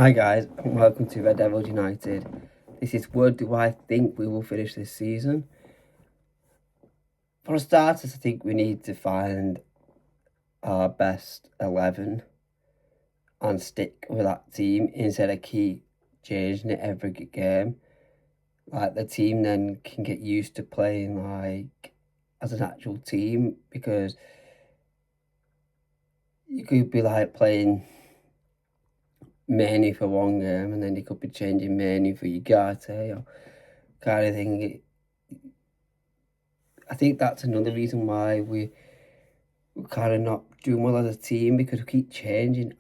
Hi guys, and welcome to Red Devils United. This is where do I think we will finish this season. For starters, I think we need to find our best 11 and stick with that team instead of keep changing it every game. Like the team then can get used to playing like as an actual team, because you could be like playing Manu for one game and then you could be changing Manu for Ugarte or kind of thing. I think that's another reason why we're kind of not doing well as a team, because we keep changing.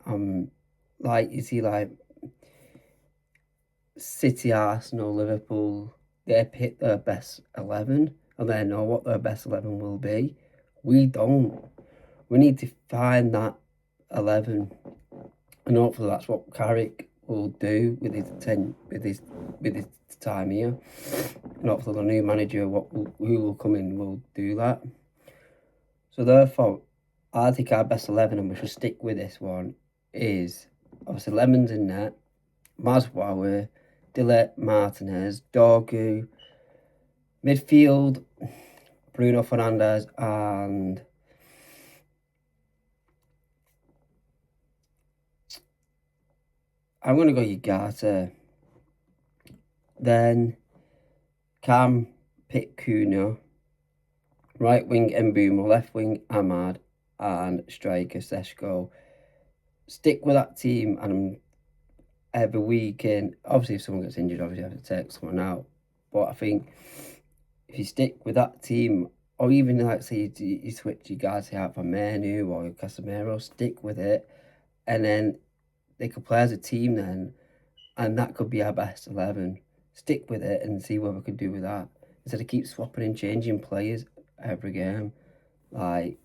Like you see, like City, Arsenal, Liverpool, they pick their best 11 and they know what their best 11 will be. We don't. We need to find that 11, and hopefully that's what Carrick will do with his time here. And hopefully the new manager, who will come in, will do that. So therefore, I think our best 11, and we should stick with this one, is obviously Lemons in net, Maswawe, Dillet, Martinez, Dorgu, midfield, Bruno Fernandes, and I'm going to go Ugarte. Then Cam, pick Cunha, right wing Mbeumo, left wing Ahmad, and striker Seshko. Stick with that team, and every weekend, obviously if someone gets injured, obviously you have to take someone out. But I think if you stick with that team, or even like say you switch your guys out for Manu or Casemiro, stick with it, and then they could play as a team then, and that could be our best 11. Stick with it and see what we could do with that, instead of keep swapping and changing players every game. Like,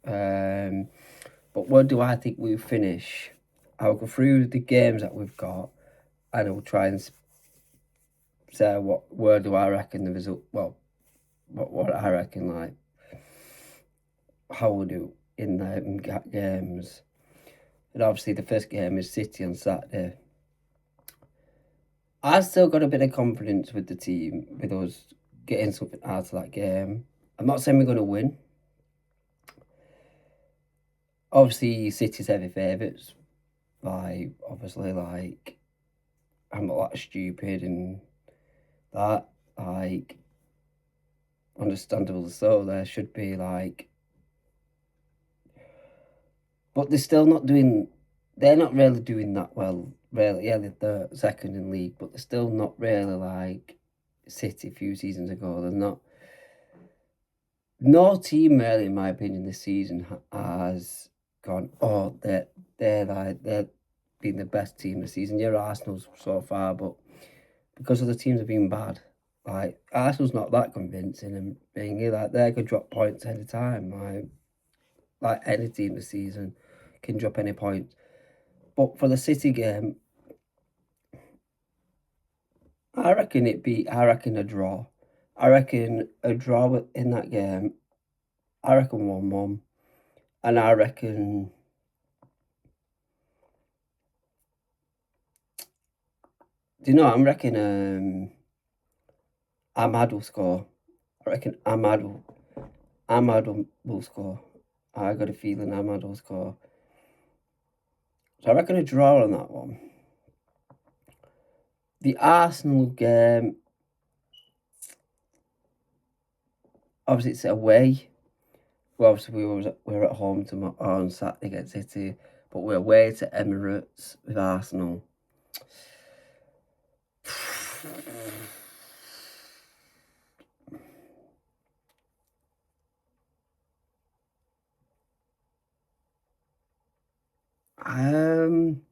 but what do I think we finish? I'll go through the games that we've got, and I'll try and say where do I reckon the result. Well, what I reckon, like how we'll do in the games. And obviously the first game is City on Saturday. I still got a bit of confidence with the team, with us getting something out of that game. I'm not saying we're going to win. Obviously, City's heavy favourites. Like, obviously, like, I'm not that stupid and that. Like, understandable so. There should be, like, but they're still not doing. They're not really doing that well. Really, yeah, they're second in league, but they're still not really like City a few seasons ago. They're not. No team really, in my opinion, this season has gone. Oh, they're been the best team this season. Yeah, Arsenal's so far, but because other teams have been bad, like Arsenal's not that convincing, and being like they could drop points any time. Like any team this season can drop any points. But for the City game, I reckon a draw. I reckon a draw in that game. I reckon 1-1. And I reckon, do you know, I'm reckon Ahmad will score. I reckon Ahmad will score. I got a feeling Ahmad will score. So I reckon a draw on that one. The Arsenal game, obviously it's away. Well, obviously we were at home on Saturday against City, but we're away to Emirates with Arsenal. Um,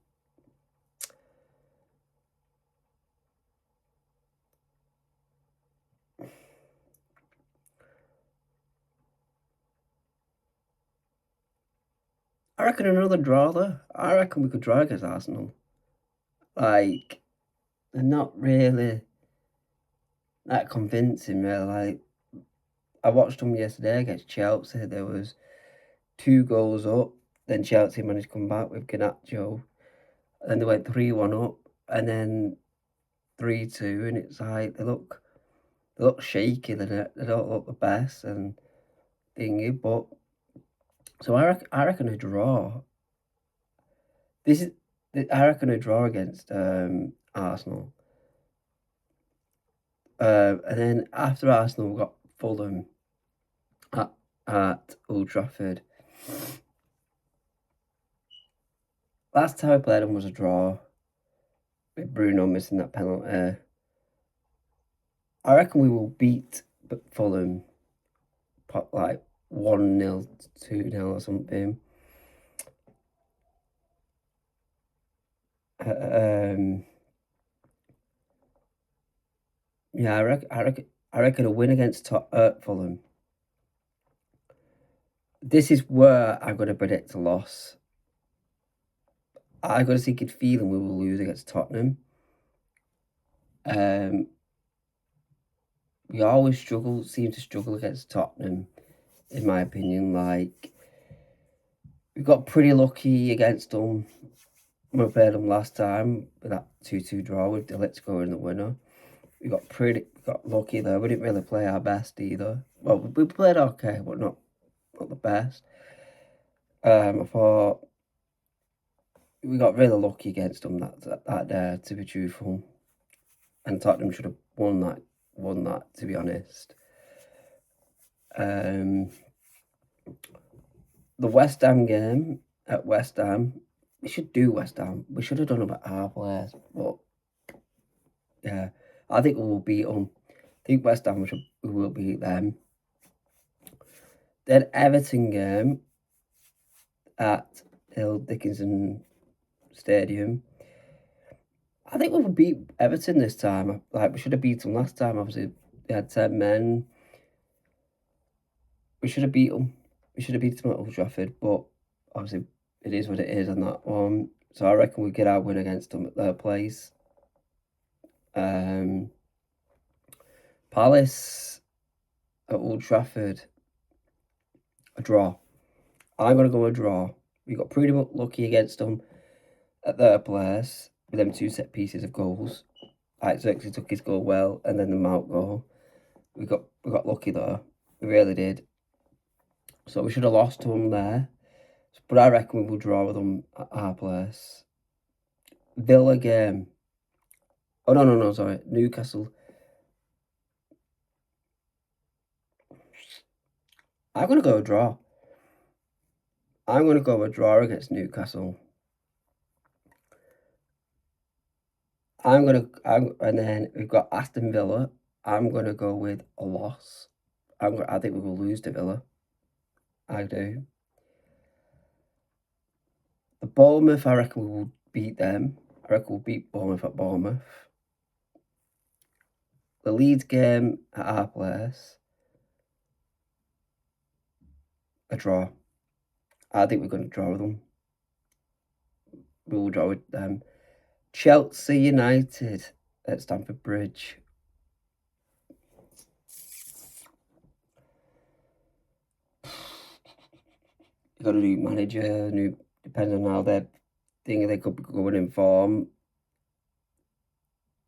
I reckon another draw there. I reckon we could draw against Arsenal. Like, they're not really that convincing, really. Like, I watched them yesterday against Chelsea. There was 2 goals up. Then Chelsea managed to come back with Garnacho. And then they went 3-1 up, and then 3-2, and it's like they look shaky. They don't look the best and thingy. But so I reckon a draw. This is I reckon a draw against Arsenal. And then after Arsenal, we've got Fulham at Old Trafford. Last time I played them was a draw, with Bruno missing that penalty. I reckon we will beat Fulham, like 1-0, 2-0 or something. Yeah, I reckon a win against Fulham. This is where I'm going to predict a loss. I've got a secret feeling we will lose against Tottenham. We always seem to struggle against Tottenham, in my opinion. Like, we got pretty lucky against them when we played them last time with that 2-2 draw with De Ligt scoring the winner. We got lucky there. We didn't really play our best either. Well, we played okay, but not the best. I thought we got really lucky against them that day, to be truthful. And Tottenham should have won that, to be honest. The West Ham game at West Ham, we should do West Ham. We should have done them at our place, but yeah, I think we will beat them. I think West Ham we will beat them. Then Everton game at Hill Dickinson Stadium. I think we will beat Everton this time. Like, we should have beat them last time. Obviously, they had 10 men. We should have beat them. We should have beat them at Old Trafford, but obviously it is what it is on that one. So I reckon we get our win against them at their place. Palace at Old Trafford, a draw. I'm going to go a draw. We got pretty much lucky against them at their place with them 2 set pieces of goals. Xerxes took his goal well, and then the Mount goal. We got lucky there. We really did. So we should have lost to them there. But I reckon we will draw with them at our place. Villa game. Oh, no, sorry. Newcastle. I'm going to go a draw. I'm going to go a draw against Newcastle. And then we've got Aston Villa. I'm going to go with a loss. I think we will lose to Villa. I do. The Bournemouth, I reckon we will beat them. I reckon we'll beat Bournemouth at Bournemouth. The Leeds game at our place, a draw. I think we're going to draw with them. We will draw with them. Chelsea United at Stamford Bridge. You got a new manager, depending on how they're thinking they could be going in form.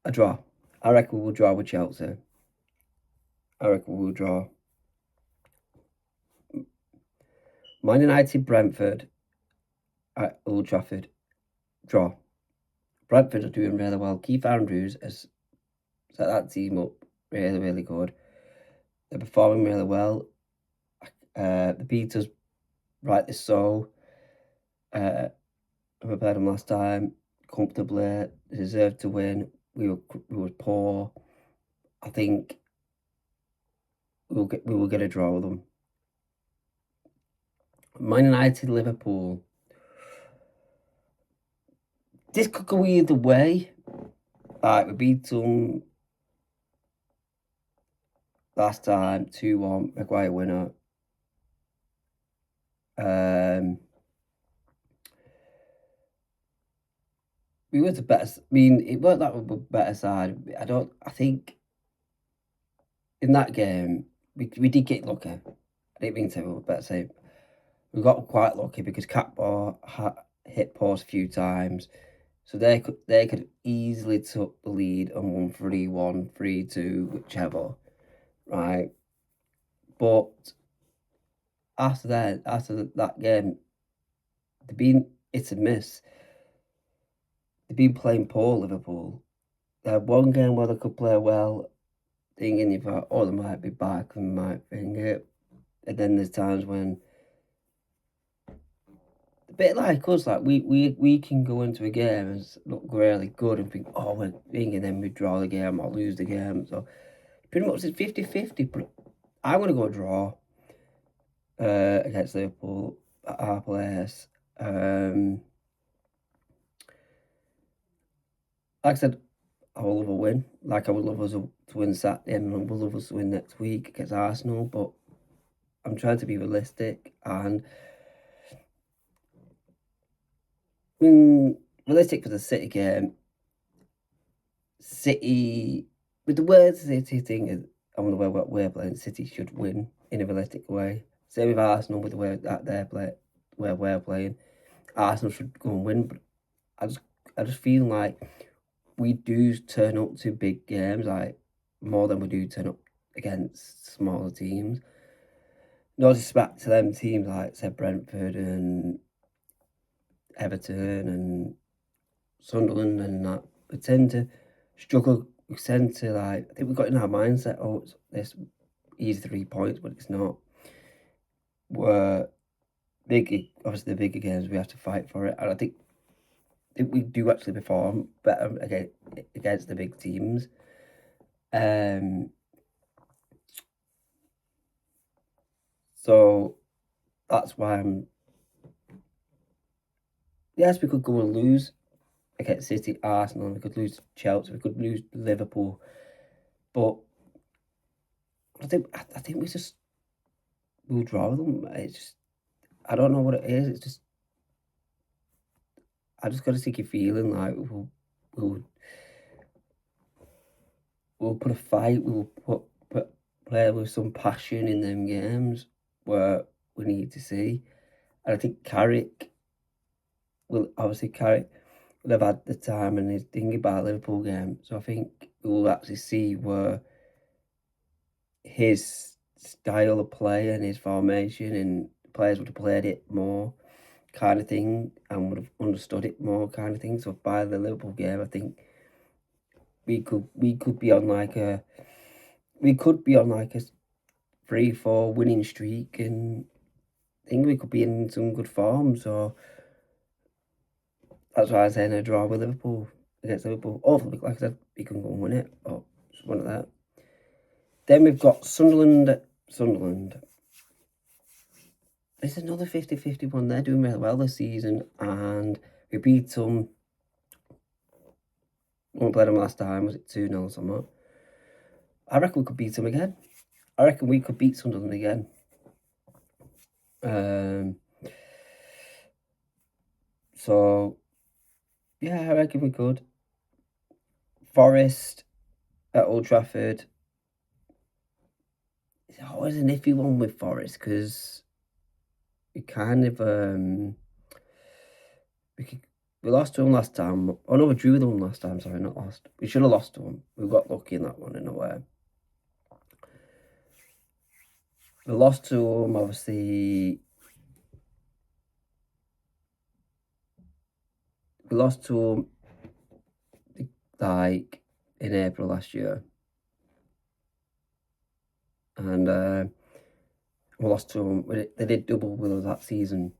A draw. I reckon we'll draw with Chelsea. I reckon we'll draw. Man United, Brentford at Old Trafford. Draw. Brentford are doing really well. Keith Andrews has set that team up really, really good. They're performing really well. The Beaters, rightly so. We played them last time comfortably. They deserved to win. We were poor. I think we will get a draw with them. Man United, Liverpool. This could go either way. We beat them last time, 2-1, Maguire winner. We were the better. I mean, it weren't that we were better side. I think in that game we did get lucky. I didn't mean to say we were better side. We got quite lucky because Catbar hit post a few times. So they could have easily took the lead and won 3-1, 3-2, whichever, right? But after that game, they've been hit and miss. They've been playing poor, Liverpool. They had one game where they could play well, thinking you thought, oh, they might be back and might think it. And then there's times when, a bit like us, like we can go into a game and look really good and think, oh, we're thinking, then we draw the game or lose the game. So pretty much it's 50-50, but I'm going to go draw against Liverpool at our place. Like I said, I would love a win. Like I would love us to win Saturday and I would love us to win next week against Arsenal, but I'm trying to be realistic and realistic for the City game. City, with the way the City thing is, and the way we're playing, City should win in a realistic way. Same with Arsenal, with the way that they're playing, where we're playing. Arsenal should go and win, but I just feel like we do turn up to big games, like more than we do turn up against smaller teams. No disrespect to them teams like, say, Brentford and Everton and Sunderland and that. We tend to struggle. We tend to, like, I think we've got in our mindset, oh, it's this easy 3 points, but it's not. We're obviously the bigger games, we have to fight for it. And I think we do actually perform better against the big teams. So that's why yes, we could go and lose against City, Arsenal, we could lose Chelsea, we could lose Liverpool, but I think we'll draw them. It's just, I don't know what it is. It's just, I just got a sticky feeling like we'll put a fight. We'll play with some passion in them games where we need to see. And I think Carrick will have had the time and his thinking about Liverpool game. So I think we'll actually see where his style of play and his formation and players would have played it more kind of thing and would have understood it more kind of thing. So by the Liverpool game, I think we could be on like a 3-4 winning streak, and I think we could be in some good form. So that's why I'm saying a draw with Liverpool against Liverpool. Hopefully, like I said, we can go and win it. But just one of that. Then we've got Sunderland. It's another 50-50 one. They're doing really well this season, and we beat them. When we played them last time, was it 2-0 or something? I reckon we could beat them again. I reckon we could beat Sunderland again. So, yeah, I reckon we could. Forest at Old Trafford. It's always an iffy one with Forest because we kind of we lost to them last time. Oh no, we drew them last time. Sorry, not lost. We should have lost to them. We got lucky in that one in a way. We lost to them, obviously. We lost to them like in April last year, and we lost to them. They did double with us that season,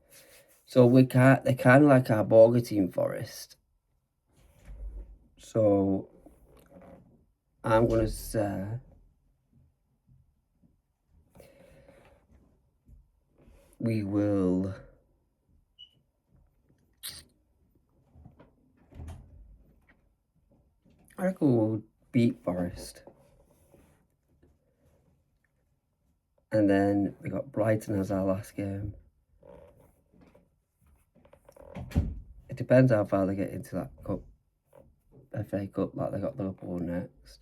so they're kind of like our Borga team, Forest. So I'm gonna say we will. I reckon we'll beat Forest. And then we got Brighton as our last game. It depends how far they get into that cup, FA Cup, like they got Liverpool next.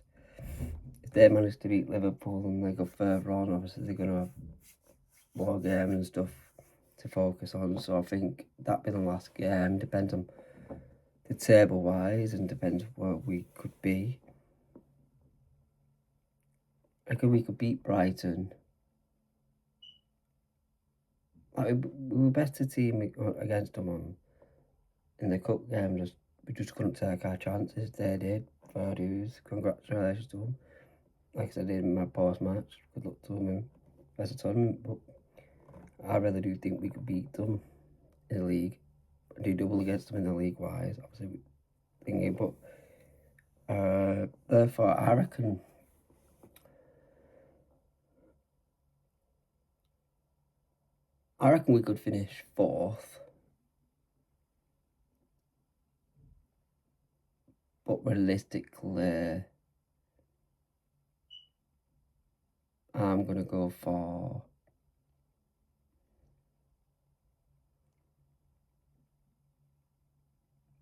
If they manage to beat Liverpool and they go further on, obviously they're going to have more games and stuff to focus on. So I think that'd be the last game. Depends on the table wise and depends where we could be. I reckon we could beat Brighton. Like, we were better team against them in the cup game. We just couldn't take our chances. They did. Fair dues. Congratulations to them. Like I said in my post match, good luck to them in the tournament. But I really do think we could beat them in the league. Do double against them in the league wise, obviously thinking, but therefore I reckon we could finish 4th, but realistically I'm gonna go for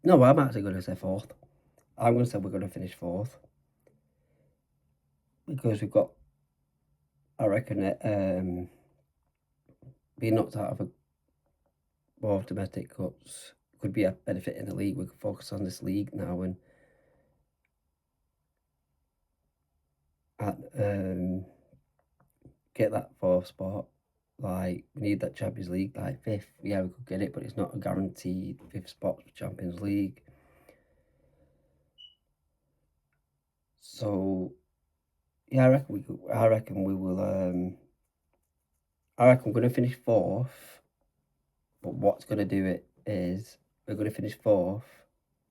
no, I'm actually gonna say 4th. I'm gonna say we're gonna finish 4th because we've got, I reckon, being knocked out of a more domestic cups could be a benefit in the league. We could focus on this league now and get that 4th spot. Like, we need that Champions League, like 5th. Yeah, we could get it, but it's not a guaranteed 5th spot for Champions League. So, yeah, I reckon we will. I reckon we're going to finish 4th. But what's going to do it is we're going to finish 4th,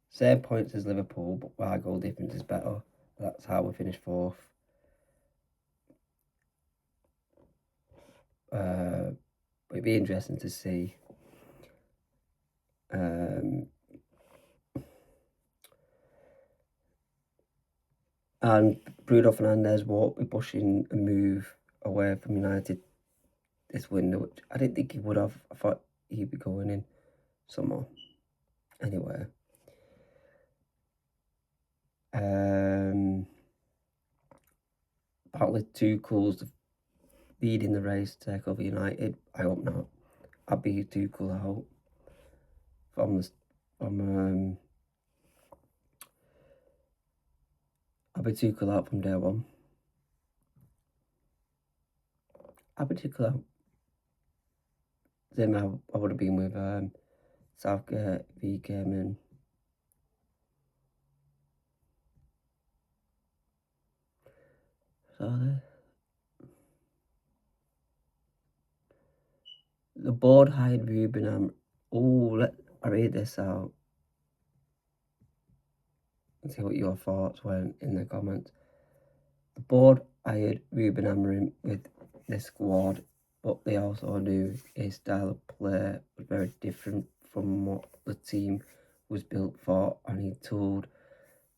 same points as Liverpool, but our goal difference is better. That's how we finish 4th. It'd be interesting to see. And Bruno Fernandes won't be pushing a move away from United this window, which I didn't think he would have. I thought he'd be going in somewhere. Anyway. Apparently Tuchel's leading the race to take over United. I hope not. I'd be Tuchel, I hope. I'll be Tuchel out from day one. I'll be Tuchel out. Same I would have been with Southgate if he came in. So the board hired Ruben Amorim. Oh, I read this out. Let's see what your thoughts were in the comments. The board hired Ruben Amorim with this squad, but they also knew his style of play was very different from what the team was built for, and he told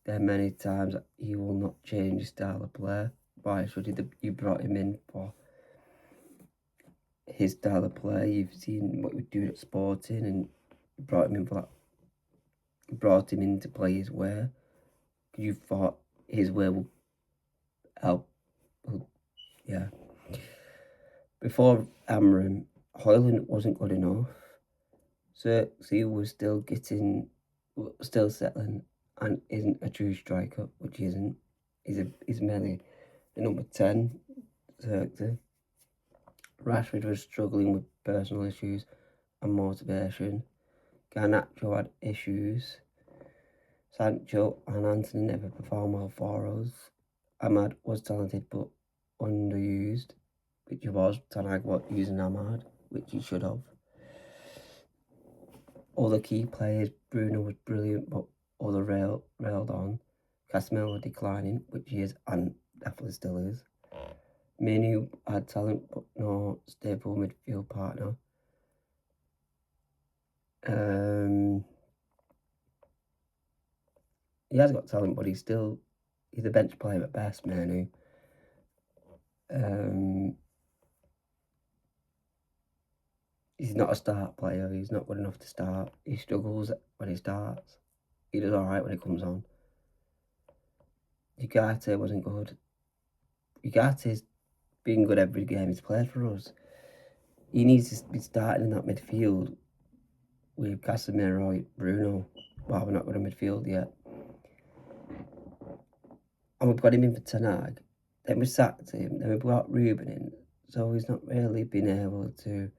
them many times that he will not change his style of play. Why should he? You brought him in for his style of play. You've seen what he was doing at Sporting, and you brought him in for that. You brought him in to play his way. You thought his way will help. Yeah. Before Amorim, Højlund wasn't good enough. So he was still settling, and isn't a true striker, which he isn't. He's merely the number 10. Xerxes. Rashford was struggling with personal issues and motivation. Garnacho had issues. Sancho and Antony never performed well for us. Ahmad was talented but underused, which he was. Ten Hag was using Ahmad, which he should have. All the key players, Bruno was brilliant, but other railed on. Casemiro declining, which he is and definitely still is. Manu had talent, but no stable midfield partner. He has got talent, but he's a bench player at best, Manu. He's not a start player. He's not good enough to start. He struggles when he starts. He does alright when he comes on. Ugarte wasn't good. Ugarte's been good every game he's played for us. He needs to be starting in that midfield with Casemiro, Bruno. well, we're not going to midfield yet. And we've got him in for Ten Hag. Then we sacked him. Then we brought Ruben in. So he's not really been able to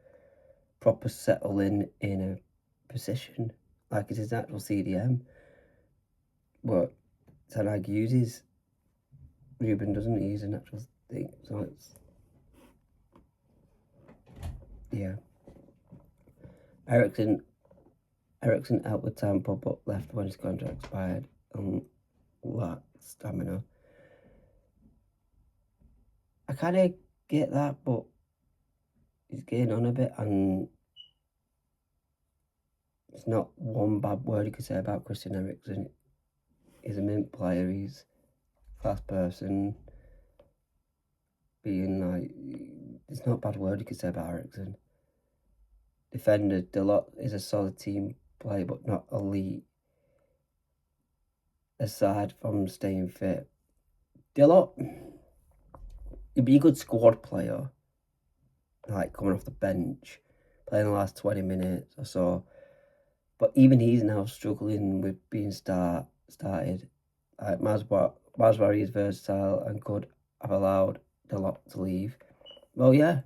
proper settle in a position like it's his natural CDM. But Ten Hag uses. Ruben doesn't use a natural thing. So it's... yeah. Eriksen out with Tampa but left when his contract expired and lacked stamina. I kind of get that, but he's getting on a bit, and it's not one bad word you could say about Christian Eriksen. He's a mint player, he's a class person, being like, there's not a bad word you could say about Eriksen. Defender, Dalot is a solid team player, but not elite. Aside from staying fit, Dalot, he'd be a good squad player, like coming off the bench, playing the last 20 minutes or so. But even he's now struggling with being started. Like Maswari is versatile and could have allowed Dalot to leave. Well, yeah,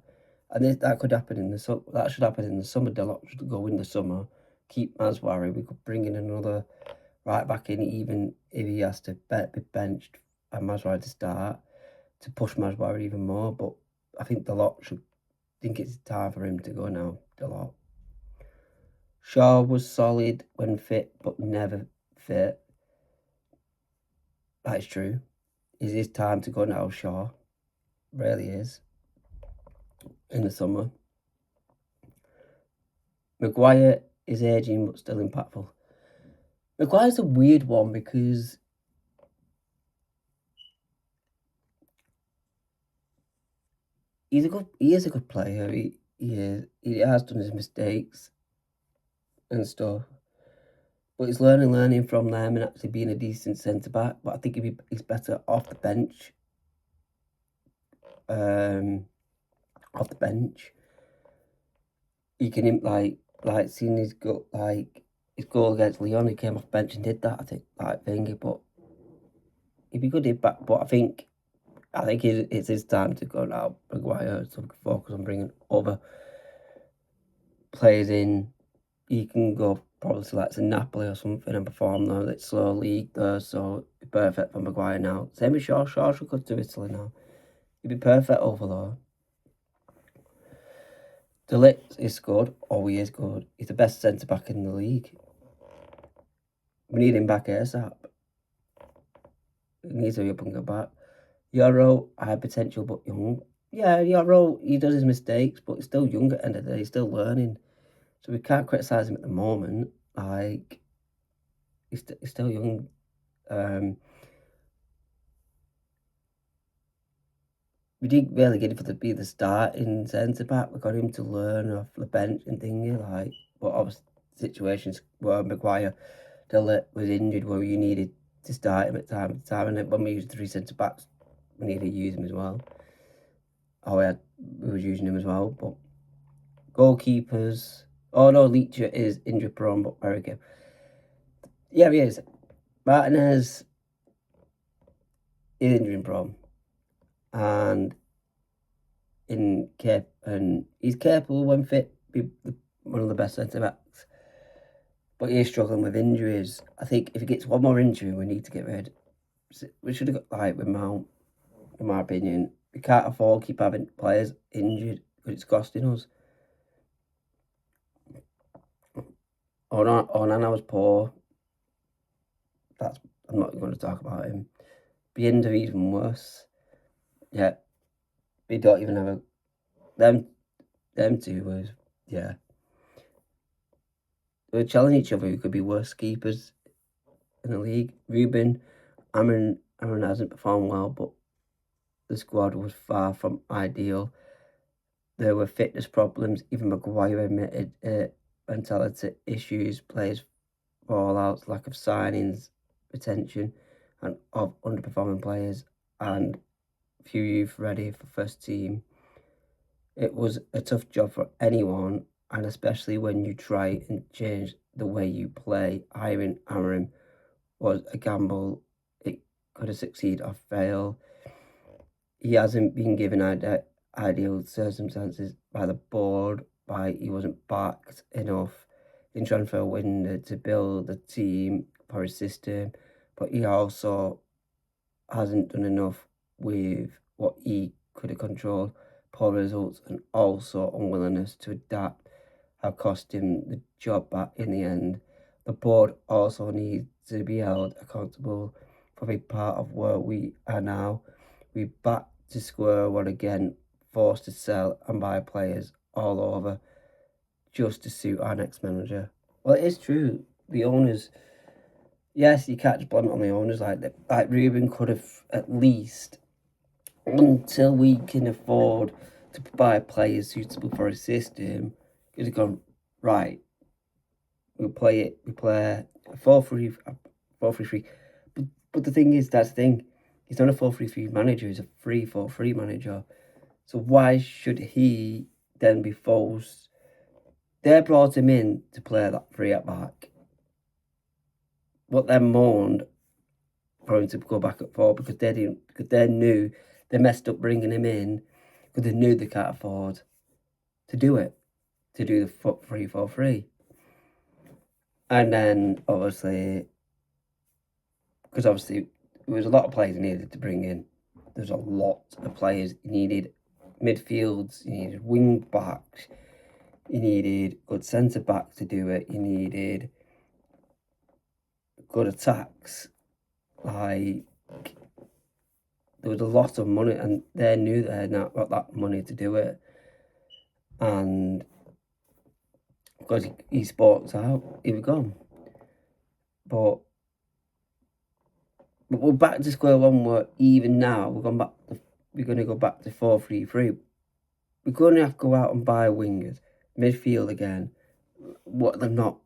and that could happen in the that should happen in the summer. Dalot should go in the summer, keep Maswari. We could bring in another right back in, even if he has to be benched and Maswari to start, to push Maswari even more. But I think Dalot should think it's time for him to go now. Dalot. Shaw was solid when fit, but never fit. That is true. It is time to go now, Shaw. Really is. In the summer. Maguire is aging, but still impactful. Maguire's a weird one because he is a good player. He has done his mistakes and stuff, but he's learning from them and actually being a decent centre back. But I think he's better off the bench. Off the bench, you can like seeing his goal against Lyon. He came off the bench and did that. I think but he'd be good back. But I think it's his time to go now, Maguire, so we can focus on bringing other players in. He can go probably to Napoli or something and perform there. It's slow league there, so it'd be perfect for Maguire now. Same with Shaw. Shaw should go to Italy now. He'd be perfect over there. De Ligt is good. Oh, he is good. He's the best centre-back in the league. We need him back ASAP. He needs to be up and go back. Euro, high potential but young. Yeah, Euro, he does his mistakes, but he's still young at the end of the day. He's still learning. So we can't criticise him at the moment. Like, he's still young. We didn't really get him to be the starting centre-back. We got him to learn off the bench and thingy, like, but obviously situations where Maguire was injured, where you needed to start him at time to time, and then when we used 3 centre-backs, we needed to use him as well. Oh, we was using him as well, but goalkeepers... Oh, no, Leach is injury-prone, but very good. Yeah, he is. Martinez is injury-prone. And he's capable when fit, be one of the best centre-backs. But he is struggling with injuries. I think if he gets one more injury, we need to get rid. We should have got with Mount, in my opinion. We can't afford to keep having players injured because it's costing us. Onana was poor. I'm not going to talk about him. Bienda even worse. Yeah. We don't even have them two was, yeah. They're challenging each other who could be worse keepers in the league. Ruben, Aaron hasn't performed well, but the squad was far from ideal. There were fitness problems. Even Maguire admitted mentality issues, players fallouts, lack of signings, retention, and of underperforming players, and few youth ready for first team. It was a tough job for anyone, and especially when you try and change the way you play. Hiring Amorim was a gamble. It could have succeeded or failed. He hasn't been given ideal circumstances by the board. He wasn't backed enough in transfer window to build a team for his system, but he also hasn't done enough with what he could have controlled. Poor results and also unwillingness to adapt have cost him the job back in the end. The board also needs to be held accountable for a part of where we are now. We're back to square one again, forced to sell and buy players all over just to suit our next manager. Well, it is true. The owners, yes, you can't just blame it on the owners. Like Ruben could have at least, until we can afford to buy players suitable for a system, could have gone, right, we play a 4-3, 4-3-3. But the thing is, that's the thing. He's not a 4-3-3 manager, he's a 3-4-3 manager. So why should he then be forced? They brought him in to play that 3 at back. But then moaned for him to go back at 4 because they knew they messed up bringing him in because they knew they can't afford to do it, to do the 3-4-3. And then obviously, because obviously there was a lot of players he needed to bring in. There's a lot of players he needed. Midfields, you needed wing backs, you needed good centre backs to do it, you needed good attacks. Like, there was a lot of money, and they knew they had not got that money to do it. And because he sports out, he was gone. But we're back to square one. Where even now we're going to go back to 4-3-3. We're going to have to go out and buy wingers, midfield again. What they've not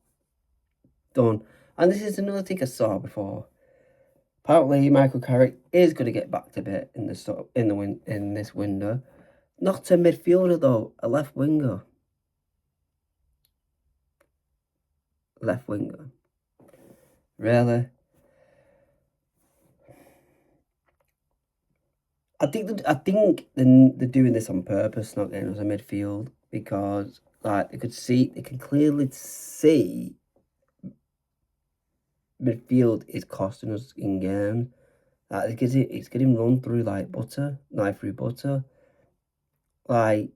done, and this is another thing I saw before. Apparently, Michael Carrick is going to get backed a bit in this window. Not a midfielder though, a left winger. Left winger. Really? I think they're doing this on purpose, not getting us a midfield, because like they can clearly see midfield is costing us in games. Like it's getting run through like butter, knife through butter. Like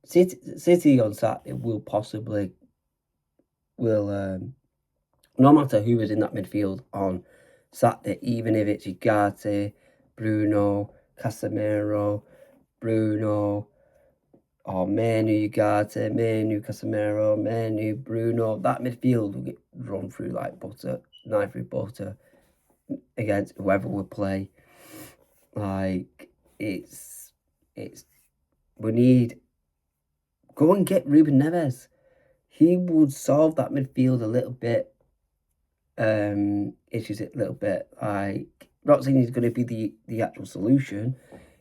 City on Saturday will no matter who is in that midfield on Saturday, even if it's Ugarte, Bruno, Casemiro, Bruno, or Manu, Ugarte, Manu, Casemiro, Manu, Bruno, that midfield will get run through like butter, knife through butter against whoever we play. Like, we need, go and get Ruben Neves. He would solve that midfield a little bit, issues it a little bit. Like, not saying he's going to be the actual solution,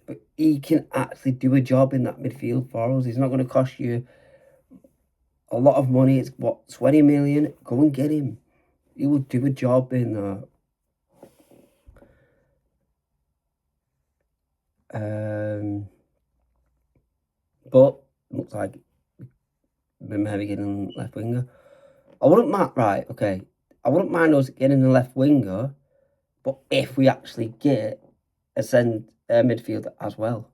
but he can actually do a job in that midfield for us. He's not going to cost you a lot of money. It's what, 20 million? Go and get him. He will do a job in there. But looks like we may be getting left winger. I wouldn't mind us getting a left winger, but if we actually get a midfielder as well,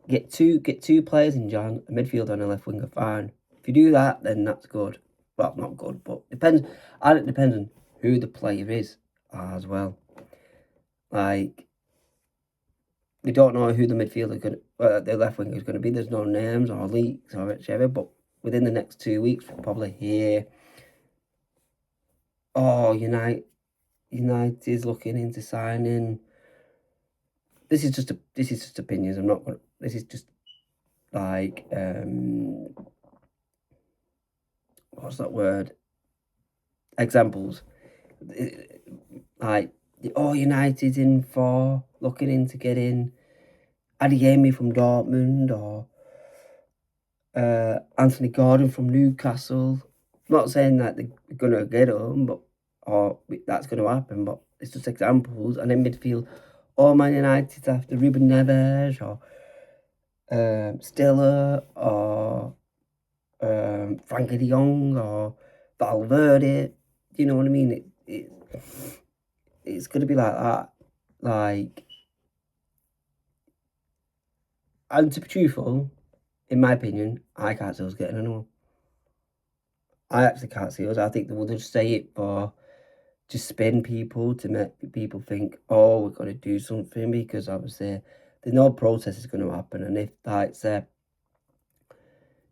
get two players in Jan, a midfielder and a left winger, fine. If you do that, then that's good. Well, not good, but depends. And it depends on who the player is as well. Like, we don't know who the midfielder the left winger is going to be. There's no names or leaks or whichever, but within the next 2 weeks, we'll probably hear, oh, United is looking into signing. This is just opinions. I'm not going. This is just like what's that word? Examples. Like, United's in for looking into getting Adeyemi from Dortmund, or Anthony Gordon from Newcastle. I'm not saying that they're going to get him, but or that's going to happen, but it's just examples. And in midfield, all Man United after Ruben Neves or Stiller or Frankie de Jong or Valverde. You know what I mean? It's going to be like that. Like, and to be truthful, in my opinion, I can't see us getting anyone. I actually can't see us. I think they will just say it for to spin people, to make people think, oh, we're going to do something, because obviously there's no protest is going to happen. And if, like, say,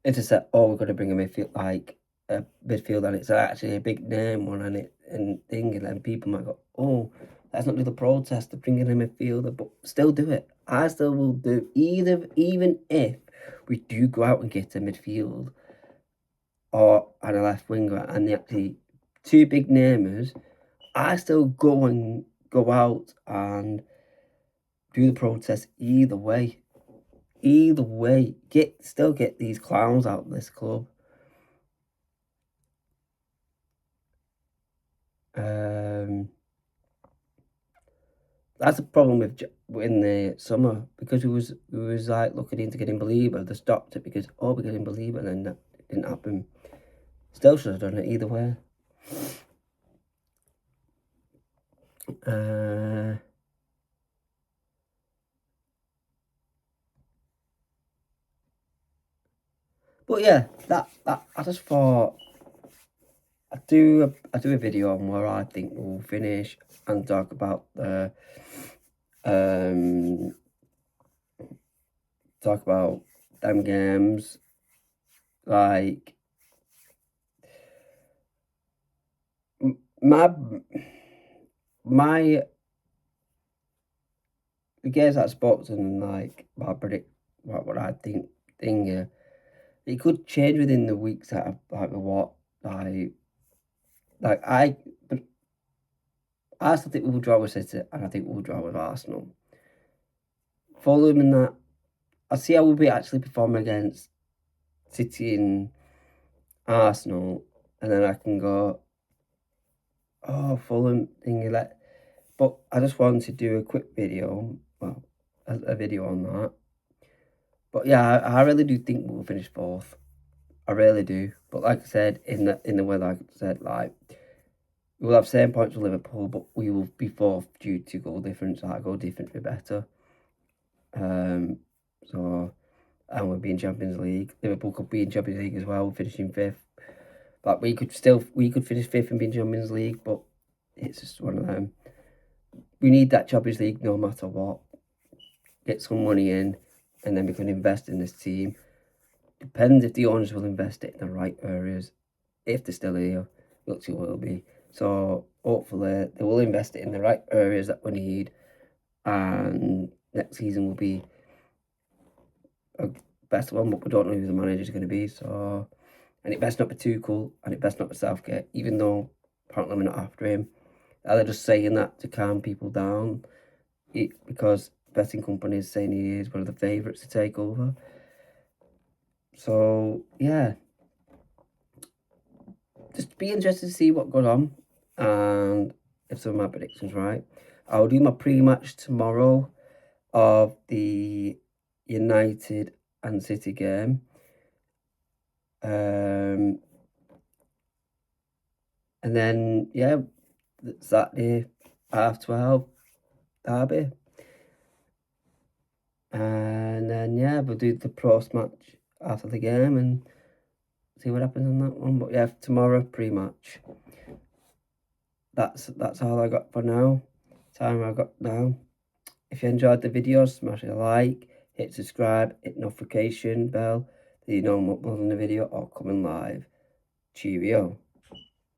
if they say, oh, we're going to bring a midfield, like a midfield, and it's actually a big name one, and then people might go, oh, let's not do the protest, they're bringing a midfielder, but still do it. I still will do even if we do go out and get a midfield or a left winger, and they actually two big namers, I still go out and do the protest either way. Either way, still get these clowns out of this club. That's the problem with in the summer, because we was like looking into getting Belieber. They stopped it because we're getting Belieber, and then that didn't happen. Still should have done it either way. But yeah, that I just thought I do a video on where I think we'll finish and talk about the talk about them games, like my the games that spots and like my predict what I think thing it could change within the weeks that I've I still think we'll draw with City, and I think we'll draw with Arsenal. Fulham in that, I'll see how we'll actually perform against City and Arsenal, and then I can go, oh, Fulham thingy. But I just wanted to do a quick video, well, a video on that. But yeah, I really do think we'll finish fourth. I really do. But like I said, in the way, like I said, like, we'll have same points with Liverpool, but we will be fourth due to goal difference. Our goal difference will be better. So, and we'll be in Champions League. Liverpool could be in Champions League as well, finishing fifth. But we could finish fifth and be in Champions League, but it's just one of them. We need that Champions League no matter what. Get some money in, and then we can invest in this team. Depends if the owners will invest it in the right areas. If they're still here, looks it will be. So hopefully they will invest it in the right areas that we need, and next season will be a best one. But we don't know who the manager is going to be. So, and it best not be Tuchel, and it best not be Southgate, even though apparently we're not after him. They're just saying that to calm people down, because betting companies saying he is one of the favourites to take over. So yeah, just be interested to see what goes on, and if some of my predictions right. I'll do my pre-match tomorrow of the United and City game. And then yeah, Saturday 12:30 derby. And then yeah, we'll do the post match after the game and see what happens on that one. But yeah, tomorrow pre-match. That's all I got for now. Time I got now. If you enjoyed the video, smash a like, hit subscribe, hit notification bell so you know I'm uploading the video or coming live. Cheerio.